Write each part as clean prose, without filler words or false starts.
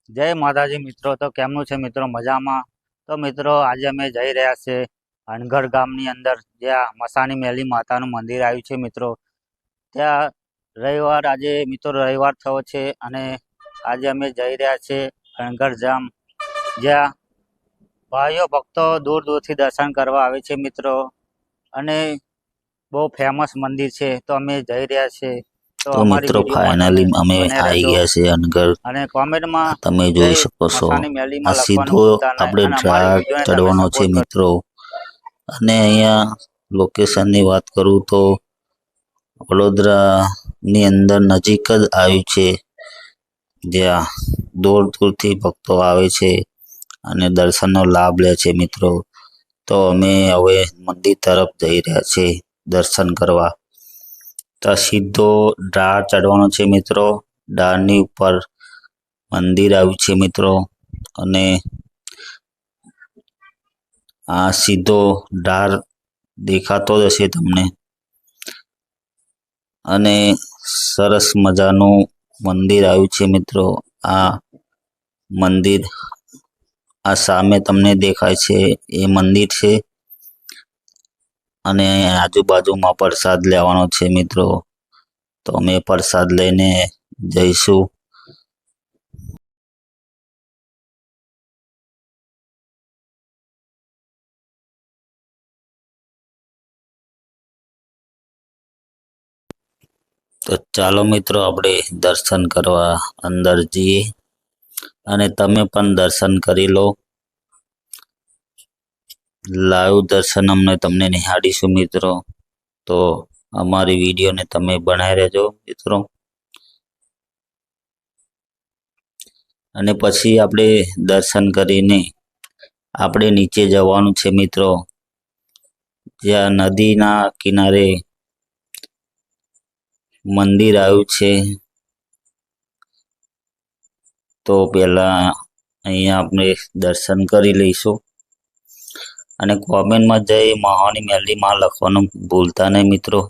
જય માતાજી મિત્રો. તો કેમનું છે મિત્રો? મજામાં? તો મિત્રો આજે અમે જઈ રહ્યા છે અનગઢ ગામની અંદર, જ્યાં મસાણી મેલી માતાનું મંદિર આવ્યું છે મિત્રો. ત્યાં આજે મિત્રો રવિવાર થયો છે અને આજે અમે જઈ રહ્યા છીએ અનગઢ ગામ, જ્યાં ભાઈઓ ભક્તો દૂર દૂરથી દર્શન કરવા આવે છે મિત્રો. અને બહુ ફેમસ મંદિર છે, તો અમે જઈ રહ્યા છીએ. તો તો અમારી મિત્રો વિડીયોમાં તમે ફાઇનલી અમે બને આવી રહેજો ગયા છે અનગઢ. અને કોમેન્ટમાં તમે જય જોઈ શકો છો મસાની આ મેલીમાં લખવાનું સીધો ભૂલતા નહીં આપણે અને અમારી ડ્રાગ વિડીયોને તમે ચડવાનો છે સપોર્ટ કરો. મિત્રો. અને અહીંયા લોકેશનની વાત કરું તો વડોદરાની અંદર નજીક જ આવ્યું છે, જ્યાં દૂર દૂરથી ભક્તો આવે છે અને દર્શનનો લાભ લે છે મિત્રો. તો અમે હવે મંદિર તરફ જઈ રહ્યા છીએ દર્શન કરવા. તો સીધો ઢાળ ચડવાનો છે મિત્રો. ઢાળની ઉપર મંદિર આવ્યું છે મિત્રો. અને આ સીધો ઢાળ દેખાતો જ હશે તમને. અને સરસ મજાનું મંદિર આવ્યું છે મિત્રો. આ મંદિર આ સામે તમને દેખાય છે એ મંદિર છે. અને આજુબાજુમાં પ્રસાદ લેવાનો છે મિત્રો. તો અમે પ્રસાદ લઈને જઈશું. તો ચાલો મિત્રો આપણે દર્શન કરવા અંદર જઈએ અને તમે પણ દર્શન કરી લો. લાઈવ દર્શન અમને તમને નિહાળીશું મિત્રો. તો અમારી વિડીયોને તમે બનાવી રહેજો મિત્રો. અને પછી આપણે દર્શન કરીને આપણે નીચે જવાનું છે મિત્રો, જ્યાં નદીના કિનારે મંદિર આવ્યું છે. તો પહેલા અહીંયા આપણે દર્શન કરી લઈશું. અને કોમેન્ટમાં જય મહાની મેલીમાં લખવાનું ભૂલતા નહીં મિત્રો.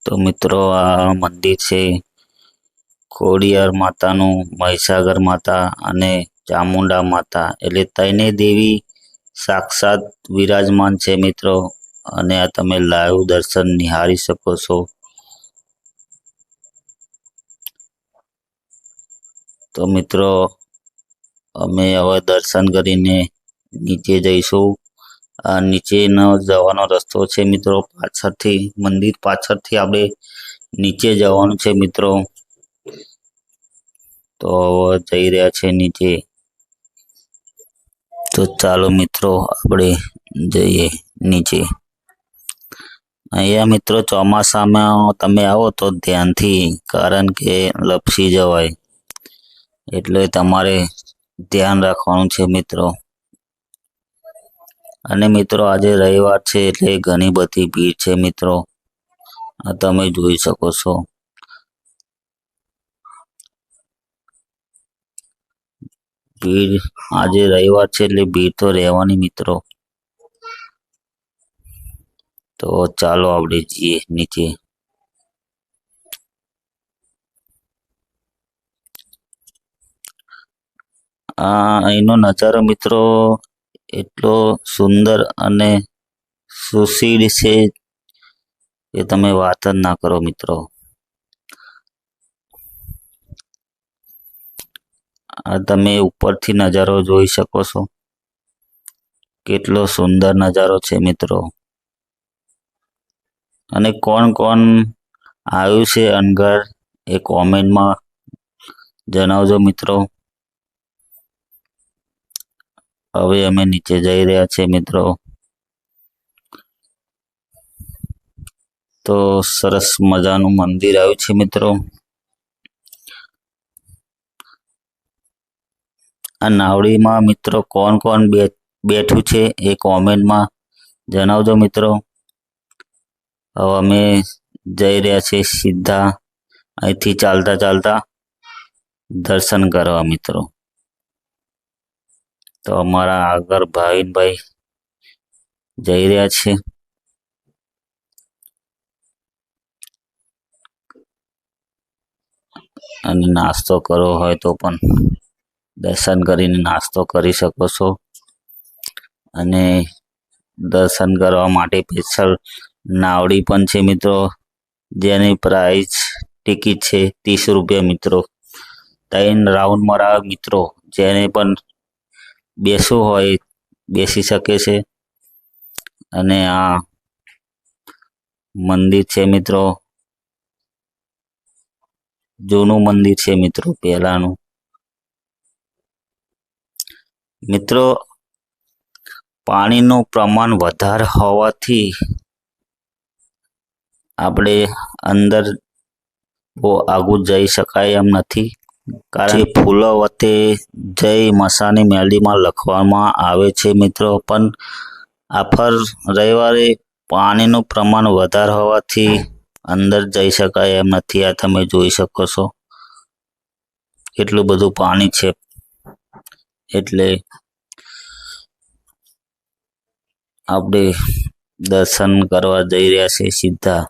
તો મિત્રો આ મંદિર છે ખોડિયાર માતાનું, મહીસાગર માતા અને ચામુંડા માતા, એટલે ત્રણેય દેવી સાક્ષાત વિરાજમાન છે મિત્રો. અને આ તમે લાઈવ દર્શન નિહાળી શકો છો. તો મિત્રો અમે હવે દર્શન કરીને નીચે જઈશું. આ નીચેનો જવાનો રસ્તો છે મિત્રો. પાછળથી મંદિર પાછળથી આપણે નીચે જવાનું છે મિત્રો. તો હવે જઈ રહ્યા છે નીચે. તો ચાલો મિત્રો આપણે જઈએ નીચે. અહીંયા મિત્રો ચોમાસામાં તમે આવો તો ધ્યાનથી, કારણ કે લપસી જવાય, એટલે તમારે ધ્યાન રાખવાનું છે મિત્રો. અને મિત્રો આજે રવિવાર છે એટલે ઘણી બધી ભીડ છે મિત્રો. આ તમે જોઈ શકો છો. ભીડ આજે રવિવાર છે એટલે ભીડ તો રહેવાની મિત્રો. તો ચાલો આપણે જઈએ નીચે. અહીંનો નજારો મિત્રો એટલો સુંદર અને સુશીલ છે કે તમે વાત જ ના કરો મિત્રો. આ તમે ઉપરથી નજારો જોઈ શકો છો. કેટલો સુંદર નજારો છે મિત્રો. અને કોણ કોણ આવ્યું છે અનગઢ એ કોમેન્ટમાં જણાવજો મિત્રો. હવે અમે નીચે જઈ રહ્યા છીએ મિત્રો. તો સરસ મજાનું મંદિર આવ્યું છે મિત્રો. આ નાવડીમાં મિત્રો કોણ કોણ બેઠું છે એ કોમેન્ટમાં જણાવજો મિત્રો. હવે અમે જઈ રહ્યા છીએ સીધા અહીંથી ચાલતા ચાલતા દર્શન કરવા મિત્રો. તો અમારા આગળ ભાઈ જઈ રહ્યા છે. અને નાસ્તો કરવો હોય તો પણ દર્શન કરીને નાસ્તો કરી શકો છો. અને દર્શન કરવા માટે સ્પેશિયલ નાવડી પણ છે મિત્રો, જેની પ્રાઇસ ટિકિટ છે 30 રૂપિયા મિત્રો. 3 રાઉન્ડ મરાવે મિત્રો, જેને પણ બેસવું હોય બેસી શકે છે. અને આ મંદિર છે મિત્રો, જૂનું મંદિર છે મિત્રો, પહેલાનું. મિત્રો પાણીનું પ્રમાણ વધારે હોવાથી આપણે અંદર બહુ આગળ જઈ શકાય એમ નથી, કારણ કે ફૂલો વચ્ચે જય મસાની મેલડીમાં લખવામાં આવે છે મિત્રો. પણ આફર રવિવારે પાણીનું પ્રમાણ વધારે હોવાથી અંદર જઈ શકાય એમ નથી. આ તમે જોઈ શકો છો કેટલું બધું પાણી છે. એટલે આપણે દર્શન કરવા જઈ રહ્યા છે સીધા.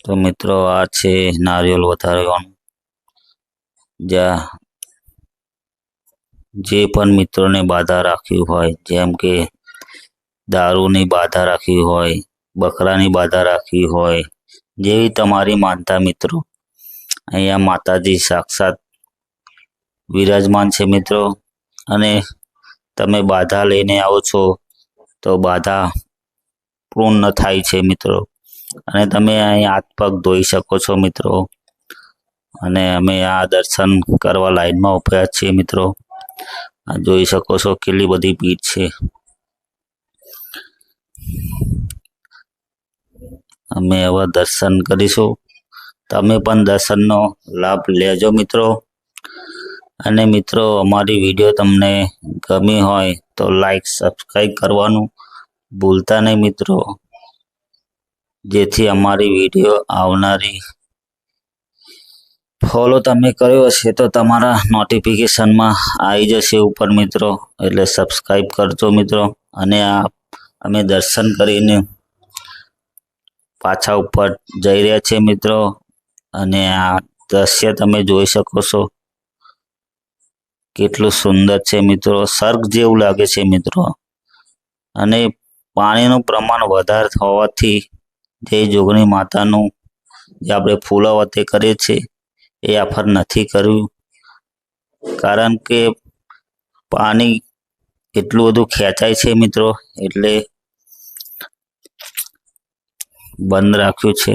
તો મિત્રો આ છે નારિયેલ વધારવાનું, જ્યાં જે પણ મિત્રોને બાધા રાખ્યું હોય, જેમ કે દારૂની બાધા રાખી હોય, બકરાની બાધા રાખી હોય, જેવી તમારી માનતા મિત્રો, અહીંયા માતાજી સાક્ષાત વિરાજમાન છે મિત્રો. અને તમે બાધા લઈને આવો છો તો બાધા પૂર્ણ થાય છે મિત્રો. અને તમે અહીં હાથ પગ ધોઈ શકો છો મિત્રો. અને અમે આ દર્શન કરવા લાઈનમાં ઉભા છીએ મિત્રો. આ જોઈ શકો છો કેટલી બધી ભીડ છે. અમે હવે દર્શન કરીશું. તમે પણ દર્શનનો લાભ લેજો મિત્રો. અને મિત્રો અમારી વિડીયો તમને ગમી હોય તો લાઈક સબસ્ક્રાઈબ કરવાનું ભૂલતા નહીં મિત્રો, જેથી અમારી વિડીયો આવનારી ફોલો તમે કર્યો હશે તો તમારા નોટિફિકેશનમાં આવી જશે ઉપર મિત્રો. એટલે સબસ્ક્રાઈબ કરજો મિત્રો. અને આ અમે દર્શન કરીને પાછા ઉપર જઈ રહ્યા છે મિત્રો. અને આ દ્રશ્ય તમે જોઈ શકો છો કેટલું સુંદર છે મિત્રો, સ્વર્ગ જેવું લાગે છે મિત્રો. અને પાણીનું પ્રમાણ વધારે હોવાથી જે જોગણી માતાનું જે આપણે ફૂલા વતે કરીએ છીએ એ આફર નથી કર્યું, કારણ કે પાણી એટલું બધું ખેંચાય છે મિત્રો, એટલે બંધ રાખ્યું છે.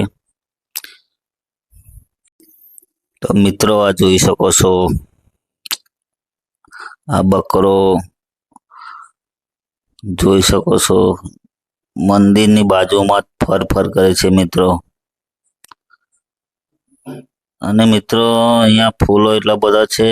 તો મિત્રો આ જોઈ શકો છો, આ બકરો જોઈ શકો છો મંદિરની બાજુમાં ફર કરે છે મિત્રો. અને મિત્રો અહીંયા ફૂલો એટલા બધા છે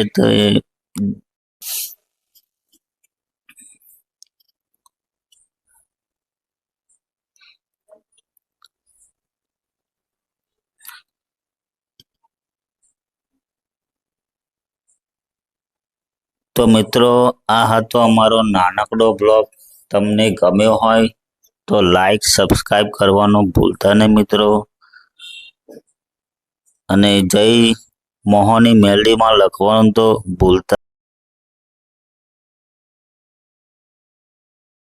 તો મિત્રો આ હતો અમારો નાનકડો બ્લોગ. તમને ગમ્યો હોય તો લાઈક સબસ્ક્રાઈબ કરવાનું ભૂલતા નહીં મિત્રો. અને જય મોહની મેલડીમાં લખવાનું તો ભૂલતા